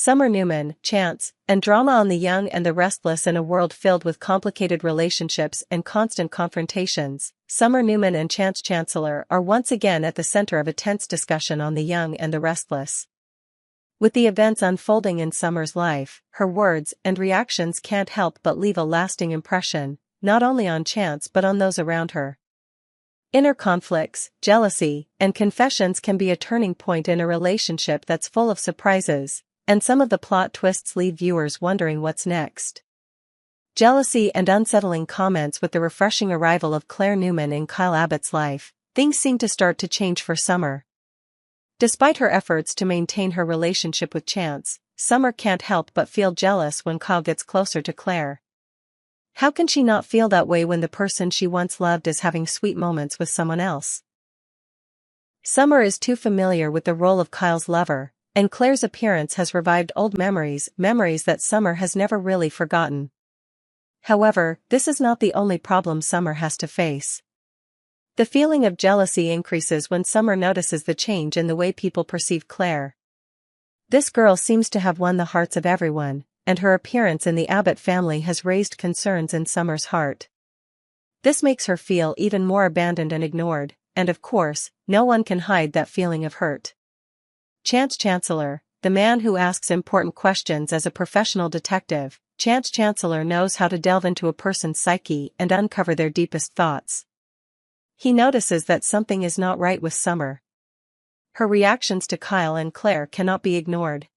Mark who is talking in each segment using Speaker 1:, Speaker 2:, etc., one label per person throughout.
Speaker 1: Summer Newman, Chance, and drama on The Young and the Restless. In a world filled with complicated relationships and constant confrontations, Summer Newman and Chance Chancellor are once again at the center of a tense discussion on The Young and the Restless. With the events unfolding in Summer's life, her words and reactions can't help but leave a lasting impression, not only on Chance but on those around her. Inner conflicts, jealousy, and confessions can be a turning point in a relationship that's full of surprises, and some of the plot twists leave viewers wondering what's next. Jealousy and unsettling comments. With the refreshing arrival of Claire Newman in Kyle Abbott's life, things seem to start to change for Summer. Despite her efforts to maintain her relationship with Chance, Summer can't help but feel jealous when Kyle gets closer to Claire. How can she not feel that way when the person she once loved is having sweet moments with someone else? Summer is too familiar with the role of Kyle's lover, and Claire's appearance has revived old memories that Summer has never really forgotten. However, this is not the only problem Summer has to face. The feeling of jealousy increases when Summer notices the change in the way people perceive Claire. This girl seems to have won the hearts of everyone, and her appearance in the Abbott family has raised concerns in Summer's heart. This makes her feel even more abandoned and ignored, and of course, no one can hide that feeling of hurt. Chance Chancellor, the man who asks important questions as a professional detective, Chance Chancellor knows how to delve into a person's psyche and uncover their deepest thoughts. He notices that something is not right with Summer. Her reactions to Kyle and Claire cannot be ignored.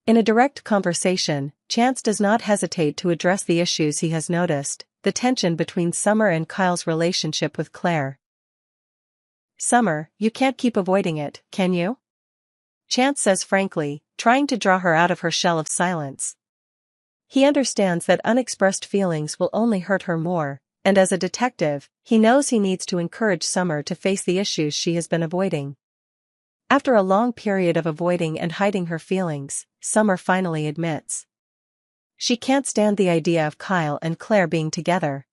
Speaker 1: In a direct conversation, Chance does not hesitate to address the issues he has noticed, the tension between Summer and Kyle's relationship with Claire. "Summer, you can't keep avoiding it, can you?" Chance says frankly, trying to draw her out of her shell of silence. He understands that unexpressed feelings will only hurt her more, and as a detective, he knows he needs to encourage Summer to face the issues she has been avoiding. After a long period of avoiding and hiding her feelings, Summer finally admits. She can't stand the idea of Kyle and Claire being together.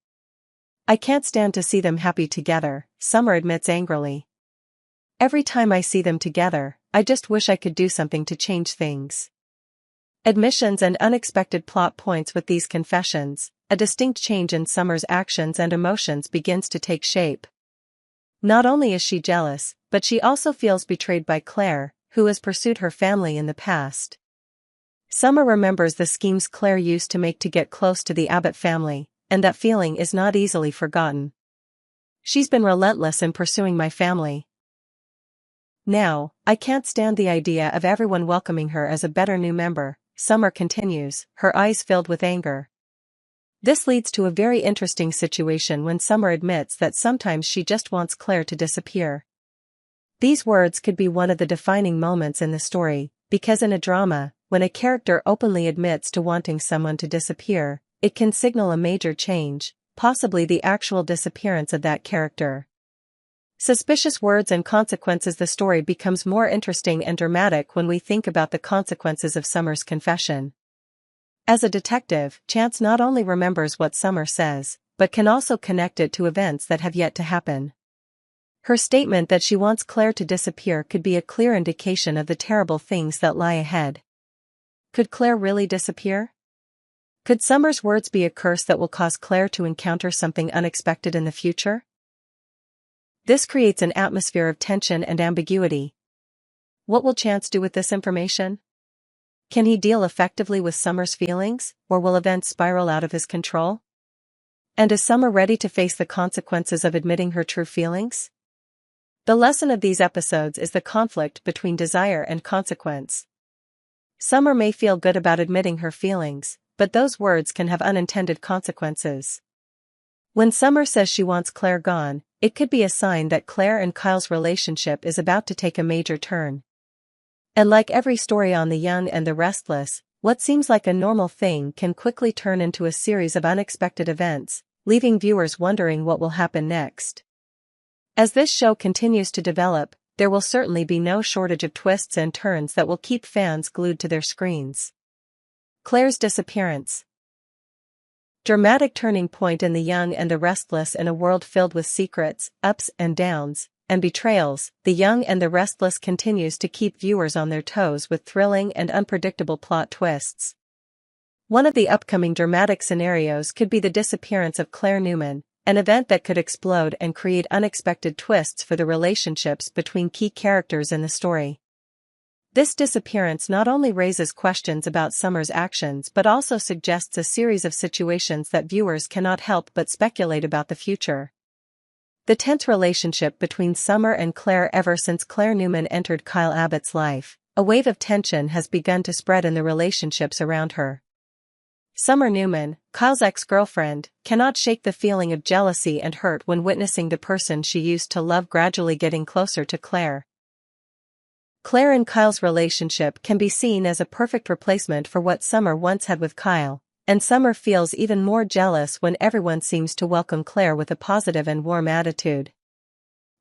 Speaker 1: "I can't stand to see them happy together," Summer admits angrily. "Every time I see them together, I just wish I could do something to change things." Admissions and unexpected plot points. With these confessions, a distinct change in Summer's actions and emotions begins to take shape. Not only is she jealous, but she also feels betrayed by Claire, who has pursued her family in the past. Summer remembers the schemes Claire used to make to get close to the Abbott family, and that feeling is not easily forgotten. "She's been relentless in pursuing my family. Now, I can't stand the idea of everyone welcoming her as a better new member," Summer continues, her eyes filled with anger. This leads to a very interesting situation when Summer admits that sometimes she just wants Claire to disappear. These words could be one of the defining moments in the story, because in a drama, when a character openly admits to wanting someone to disappear, it can signal a major change, possibly the actual disappearance of that character. Suspicious words and consequences. The story becomes more interesting and dramatic when we think about the consequences of Summer's confession. As a detective, Chance not only remembers what Summer says, but can also connect it to events that have yet to happen. Her statement that she wants Claire to disappear could be a clear indication of the terrible things that lie ahead. Could Claire really disappear? Could Summer's words be a curse that will cause Claire to encounter something unexpected in the future? This creates an atmosphere of tension and ambiguity. What will Chance do with this information? Can he deal effectively with Summer's feelings, or will events spiral out of his control? And is Summer ready to face the consequences of admitting her true feelings? The lesson of these episodes is the conflict between desire and consequence. Summer may feel good about admitting her feelings, but those words can have unintended consequences. When Summer says she wants Claire gone, it could be a sign that Claire and Kyle's relationship is about to take a major turn. And like every story on The Young and the Restless, what seems like a normal thing can quickly turn into a series of unexpected events, leaving viewers wondering what will happen next. As this show continues to develop, there will certainly be no shortage of twists and turns that will keep fans glued to their screens. Claire's disappearance. Dramatic turning point in The Young and the Restless. In a world filled with secrets, ups and downs, and betrayals, The Young and the Restless continues to keep viewers on their toes with thrilling and unpredictable plot twists. One of the upcoming dramatic scenarios could be the disappearance of Claire Newman, an event that could explode and create unexpected twists for the relationships between key characters in the story. This disappearance not only raises questions about Summer's actions but also suggests a series of situations that viewers cannot help but speculate about the future. The tense relationship between Summer and Claire. Ever since Claire Newman entered Kyle Abbott's life, a wave of tension has begun to spread in the relationships around her. Summer Newman, Kyle's ex-girlfriend, cannot shake the feeling of jealousy and hurt when witnessing the person she used to love gradually getting closer to Claire. Claire and Kyle's relationship can be seen as a perfect replacement for what Summer once had with Kyle, and Summer feels even more jealous when everyone seems to welcome Claire with a positive and warm attitude.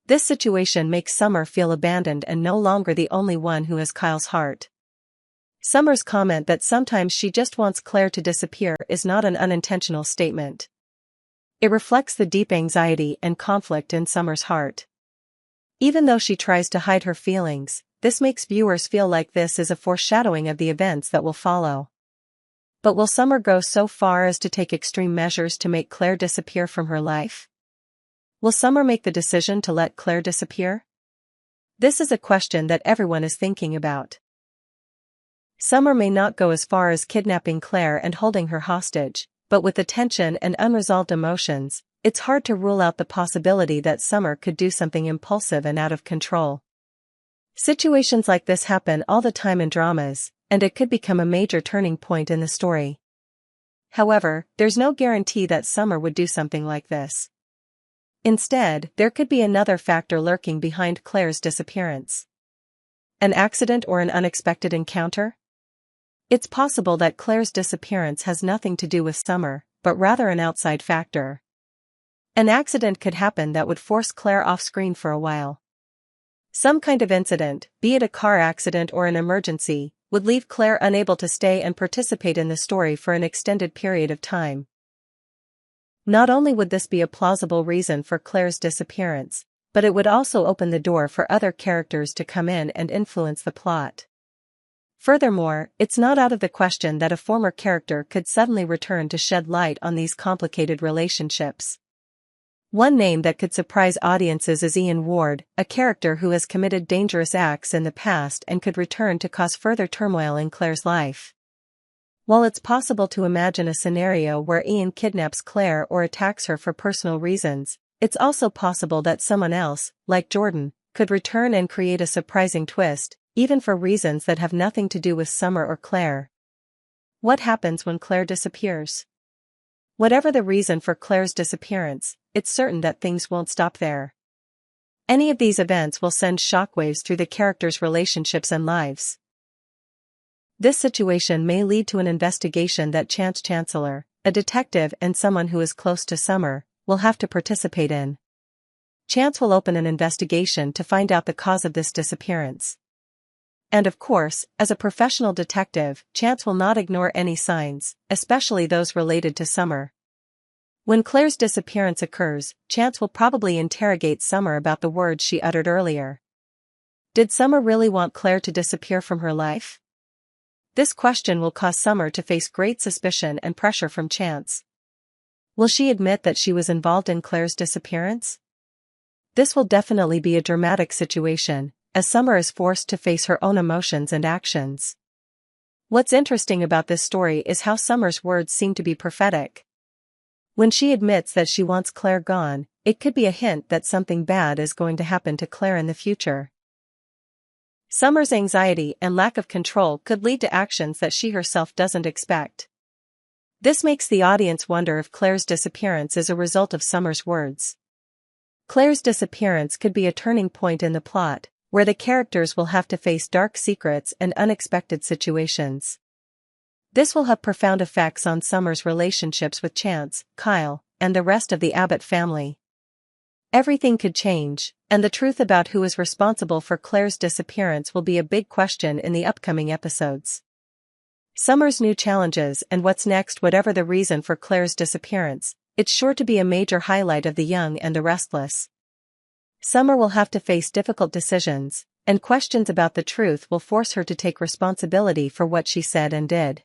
Speaker 1: This situation makes Summer feel abandoned and no longer the only one who has Kyle's heart. Summer's comment that sometimes she just wants Claire to disappear is not an unintentional statement. It reflects the deep anxiety and conflict in Summer's heart. Even though she tries to hide her feelings, this makes viewers feel like this is a foreshadowing of the events that will follow. But will Summer go so far as to take extreme measures to make Claire disappear from her life? Will Summer make the decision to let Claire disappear? This is a question that everyone is thinking about. Summer may not go as far as kidnapping Claire and holding her hostage, but with the tension and unresolved emotions, it's hard to rule out the possibility that Summer could do something impulsive and out of control. Situations like this happen all the time in dramas, and it could become a major turning point in the story. However, there's no guarantee that Summer would do something like this. Instead, there could be another factor lurking behind Claire's disappearance. An accident or an unexpected encounter? It's possible that Claire's disappearance has nothing to do with Summer, but rather an outside factor. An accident could happen that would force Claire off-screen for a while. Some kind of incident, be it a car accident or an emergency, would leave Claire unable to stay and participate in the story for an extended period of time. Not only would this be a plausible reason for Claire's disappearance, but it would also open the door for other characters to come in and influence the plot. Furthermore, it's not out of the question that a former character could suddenly return to shed light on these complicated relationships. One name that could surprise audiences is Ian Ward, a character who has committed dangerous acts in the past and could return to cause further turmoil in Claire's life. While it's possible to imagine a scenario where Ian kidnaps Claire or attacks her for personal reasons, it's also possible that someone else, like Jordan, could return and create a surprising twist, even for reasons that have nothing to do with Summer or Claire. What happens when Claire disappears? Whatever the reason for Claire's disappearance, it's certain that things won't stop there. Any of these events will send shockwaves through the characters' relationships and lives. This situation may lead to an investigation that Chance Chancellor, a detective and someone who is close to Summer, will have to participate in. Chance will open an investigation to find out the cause of this disappearance. And of course, as a professional detective, Chance will not ignore any signs, especially those related to Summer. When Claire's disappearance occurs, Chance will probably interrogate Summer about the words she uttered earlier. Did Summer really want Claire to disappear from her life? This question will cause Summer to face great suspicion and pressure from Chance. Will she admit that she was involved in Claire's disappearance? This will definitely be a dramatic situation, as Summer is forced to face her own emotions and actions. What's interesting about this story is how Summer's words seem to be prophetic. When she admits that she wants Claire gone, it could be a hint that something bad is going to happen to Claire in the future. Summer's anxiety and lack of control could lead to actions that she herself doesn't expect. This makes the audience wonder if Claire's disappearance is a result of Summer's words. Claire's disappearance could be a turning point in the plot, where the characters will have to face dark secrets and unexpected situations. This will have profound effects on Summer's relationships with Chance, Kyle, and the rest of the Abbott family. Everything could change, and the truth about who is responsible for Claire's disappearance will be a big question in the upcoming episodes. Summer's new challenges and what's next. Whatever the reason for Claire's disappearance, it's sure to be a major highlight of The Young and the Restless. Summer will have to face difficult decisions, and questions about the truth will force her to take responsibility for what she said and did.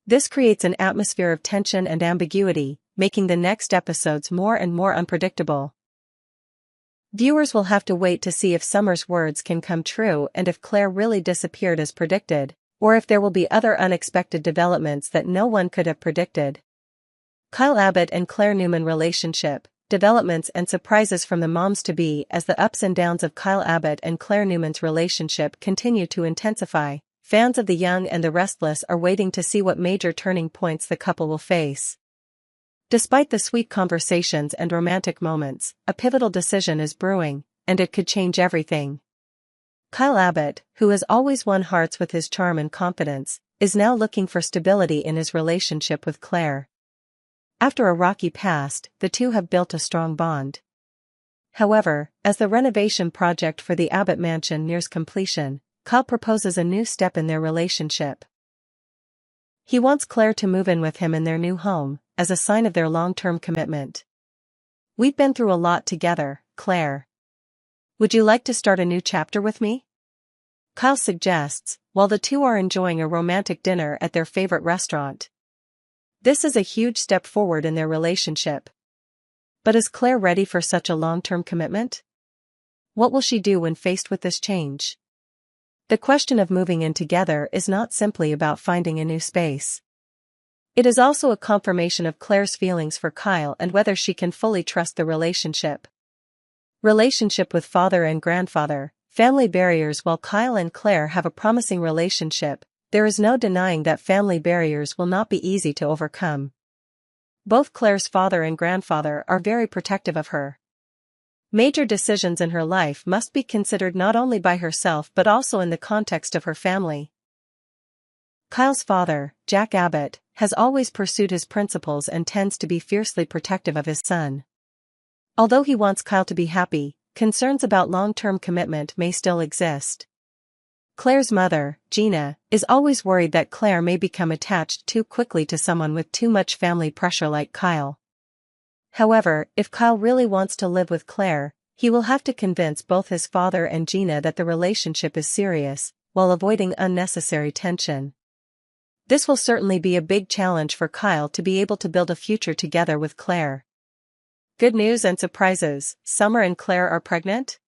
Speaker 1: This creates an atmosphere of tension and ambiguity, making the next episodes more and more unpredictable. Viewers will have to wait to see if Summer's words can come true and if Claire really disappeared as predicted, or if there will be other unexpected developments that no one could have predicted. Kyle Abbott and Claire Newman relationship, developments and surprises from the moms-to-be. As the ups and downs of Kyle Abbott and Claire Newman's relationship continue to intensify, fans of The Young and the Restless are waiting to see what major turning points the couple will face. Despite the sweet conversations and romantic moments, a pivotal decision is brewing, and it could change everything. Kyle Abbott, who has always won hearts with his charm and confidence, is now looking for stability in his relationship with Claire. After a rocky past, the two have built a strong bond. However, as the renovation project for the Abbott mansion nears completion, Kyle proposes a new step in their relationship. He wants Claire to move in with him in their new home, as a sign of their long-term commitment. "We've been through a lot together, Claire. Would you like to start a new chapter with me?" Kyle suggests, while the two are enjoying a romantic dinner at their favorite restaurant. This is a huge step forward in their relationship. But is Claire ready for such a long-term commitment? What will she do when faced with this change? The question of moving in together is not simply about finding a new space. It is also a confirmation of Claire's feelings for Kyle and whether she can fully trust the relationship. Relationship with father and grandfather, family barriers. While Kyle and Claire have a promising relationship, there is no denying that family barriers will not be easy to overcome. Both Claire's father and grandfather are very protective of her. Major decisions in her life must be considered not only by herself but also in the context of her family. Kyle's father, Jack Abbott, has always pursued his principles and tends to be fiercely protective of his son. Although he wants Kyle to be happy, concerns about long-term commitment may still exist. Claire's mother, Gina, is always worried that Claire may become attached too quickly to someone with too much family pressure like Kyle. However, if Kyle really wants to live with Claire, he will have to convince both his father and Gina that the relationship is serious, while avoiding unnecessary tension. This will certainly be a big challenge for Kyle to be able to build a future together with Claire. Good news and surprises: Summer and Claire are pregnant?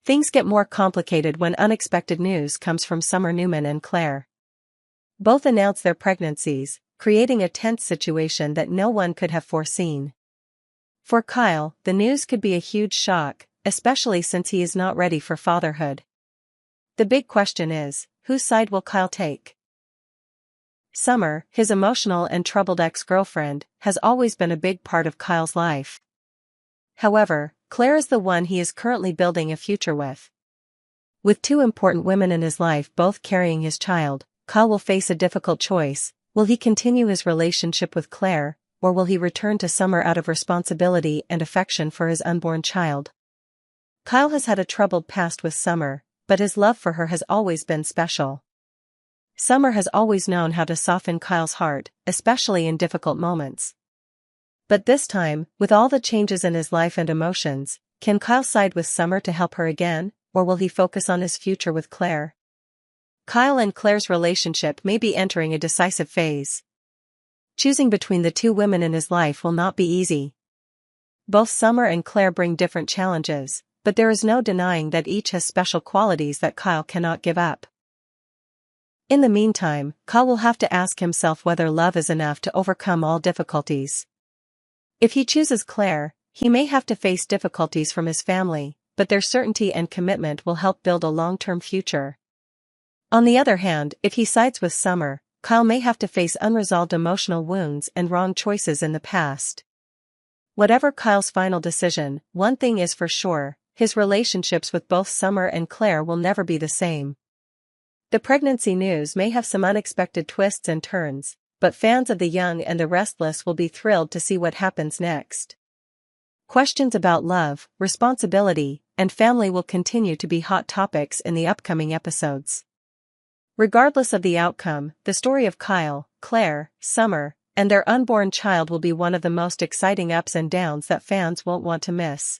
Speaker 1: Things get more complicated when unexpected news comes from Summer Newman and Claire. Both announce their pregnancies, creating a tense situation that no one could have foreseen. For Kyle, the news could be a huge shock, especially since he is not ready for fatherhood. The big question is, whose side will Kyle take? Summer, his emotional and troubled ex-girlfriend, has always been a big part of Kyle's life. However, Claire is the one he is currently building a future with. With two important women in his life both carrying his child, Kyle will face a difficult choice. Will he continue his relationship with Claire, or will he return to Summer out of responsibility and affection for his unborn child? Kyle has had a troubled past with Summer, but his love for her has always been special. Summer has always known how to soften Kyle's heart, especially in difficult moments. But this time, with all the changes in his life and emotions, can Kyle side with Summer to help her again, or will he focus on his future with Claire? Kyle and Claire's relationship may be entering a decisive phase. Choosing between the two women in his life will not be easy. Both Summer and Claire bring different challenges, but there is no denying that each has special qualities that Kyle cannot give up. In the meantime, Kyle will have to ask himself whether love is enough to overcome all difficulties. If he chooses Claire, he may have to face difficulties from his family, but their certainty and commitment will help build a long-term future. On the other hand, if he sides with Summer, Kyle may have to face unresolved emotional wounds and wrong choices in the past. Whatever Kyle's final decision, one thing is for sure: his relationships with both Summer and Claire will never be the same. The pregnancy news may have some unexpected twists and turns, but fans of The Young and the Restless will be thrilled to see what happens next. Questions about love, responsibility, and family will continue to be hot topics in the upcoming episodes. Regardless of the outcome, the story of Kyle, Claire, Summer, and their unborn child will be one of the most exciting ups and downs that fans won't want to miss.